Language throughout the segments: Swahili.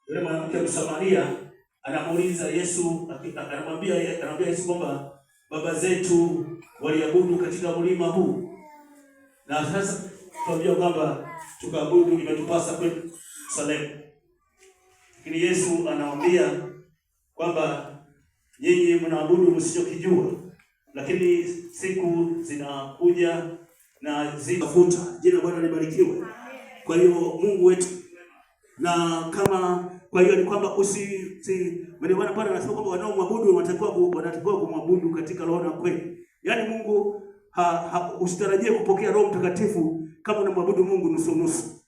Yule mwanamke Msamaria anamuuliza Yesu, anamwambia Yesu kwamba baba zetu waliabudu katika mlima huu, na sasa tuambia kwamba tukaabudu, imetupasa kwenda Yerusalemu. Lakini Yesu anawaambia kwamba nyinyi mnaabudu msichokijua, lakini siku zinakuja na zitafuta. Jina Bwana libarikiwe. Kwa hiyo Mungu wetu, na kama kwa hiyo ni kwamba maana pale anasema kwamba wanaomwabudu wanatakiwa kumwabudu katika roho na kweli. Yaani Mungu usitarajie kupokea Roho Mtakatifu kama unamwabudu Mungu nusu nusu.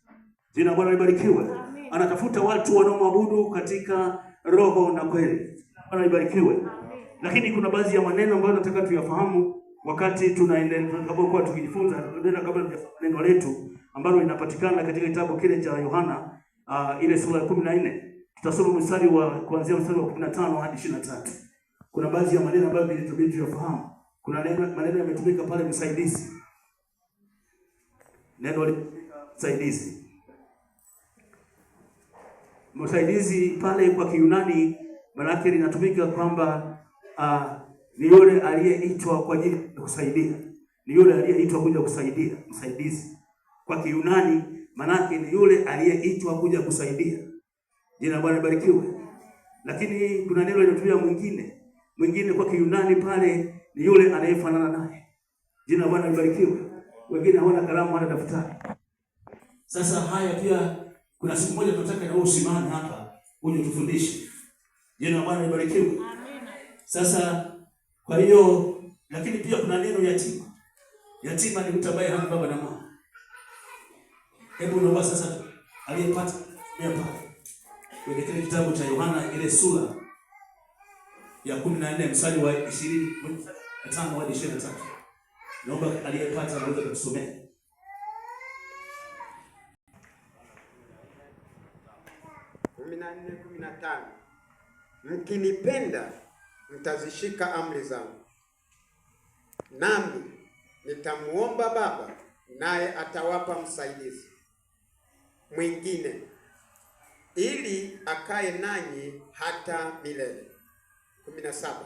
Jina Bwana libarikiwe. Anatafuta watu wanaomwabudu katika roho na kweli. Bwana libarikiwe. Lakini kuna baadhi ya maneno ambayo nataka tuyafahamu wakati tunaendelea tukijifunza kabla neno letu ambalo linapatikana katika kitabu kile cha Yohana ile sura ya 14. Tutasoma mstari wa kuanzia mstari wa 15 hadi 23. Kuna baadhi ya maneno ambayo tunabidi tuyafahamu. Kuna maneno yametumika pale msaidizi. Neno msaidizi. Msaidizi pale kwa Kiyunani maana yake linatumika kwamba ni yule aliyeitwa kwa ajili ya kusaidia. Ni yule aliyeitwa kuja kusaidia, msaidizi. Kwa Kiyunani maana yake ni yule aliyeitwa kuja kusaidia. Jina Bwana libarikiwe. Lakini kuna neno linatumia mwingine kwa Kiyunani pale ni yule anayefanana naye. Jina Bwana libarikiwe. Wengine hawana kalamu wala daftari. Sasa haya pia kuna siku moja tunataka na usimame hapa uje tufundishe. Jina Bwana libarikiwe. Amen. Sasa kwa hiyo lakini pia kuna neno yatima. Yatima ni mtu ambaye hana baba na mama. Hebu naomba sasa aliyepata hapa kwenye kile kitabu cha Yohana ile sura ya 14 mstari wa 25 hadi 23. Naomba aliyepata anaweza kutusomea. 14:15. Mkinipenda mtazishika amri zangu, nami nitamuomba Baba, naye atawapa msaidizi mwingine ili akae nanyi hata milele. 17.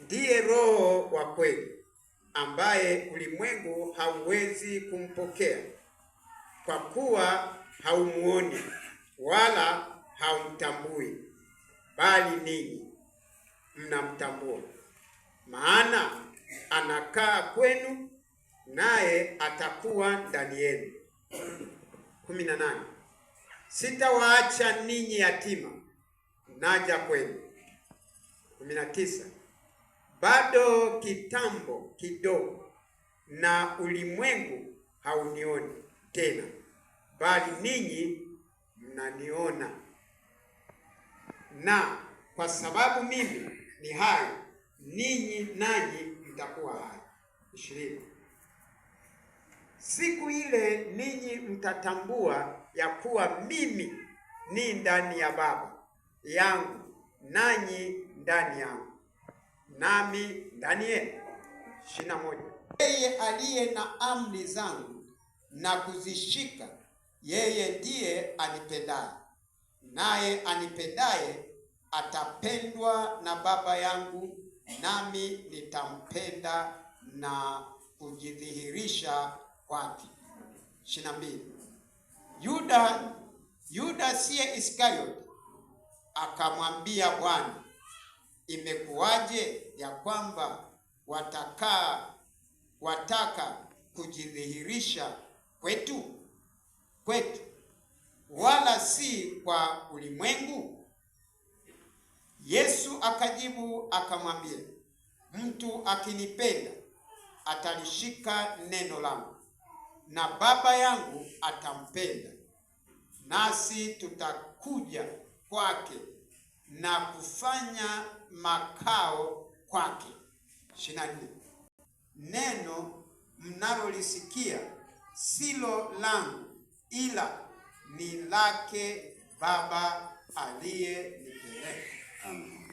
Ndiye Roho wa kweli, ambaye ulimwengu hauwezi kumpokea kwa kuwa haumuoni wala haumtambui, bali ninyi mnamtambua, maana anakaa kwenu naye atakuwa ndani yenu. 18. Sitawaacha ninyi yatima, naja kwenu. 19. Bado kitambo kidogo na ulimwengu haunioni tena, bali ninyi mnaniona, na kwa sababu mimi ni hai, ninyi nanyi mtakuwa hai. 20. Siku ile ninyi mtatambua ya kuwa mimi ni ndani ya Baba yangu, nanyi ndani yangu, nami ndani yenu. 21. Yeye aliye na amri zangu na kuzishika, yeye ndiye anipendaye, naye anipendaye atapendwa na Baba yangu, nami nitampenda na kujidhihirisha kwake. 22. Yuda siye Iskarioti akamwambia Bwana, imekuwaje ya kwamba wataka kujidhihirisha kwetu, wala si kwa ulimwengu? Yesu akajibu akamwambia, mtu akinipenda atalishika neno langu, na Baba yangu atampenda, nasi tutakuja kwake na kufanya makao kwake. 24. Neno mnalolisikia silo langu, ila ni lake Baba aliyenipeleka. Amen.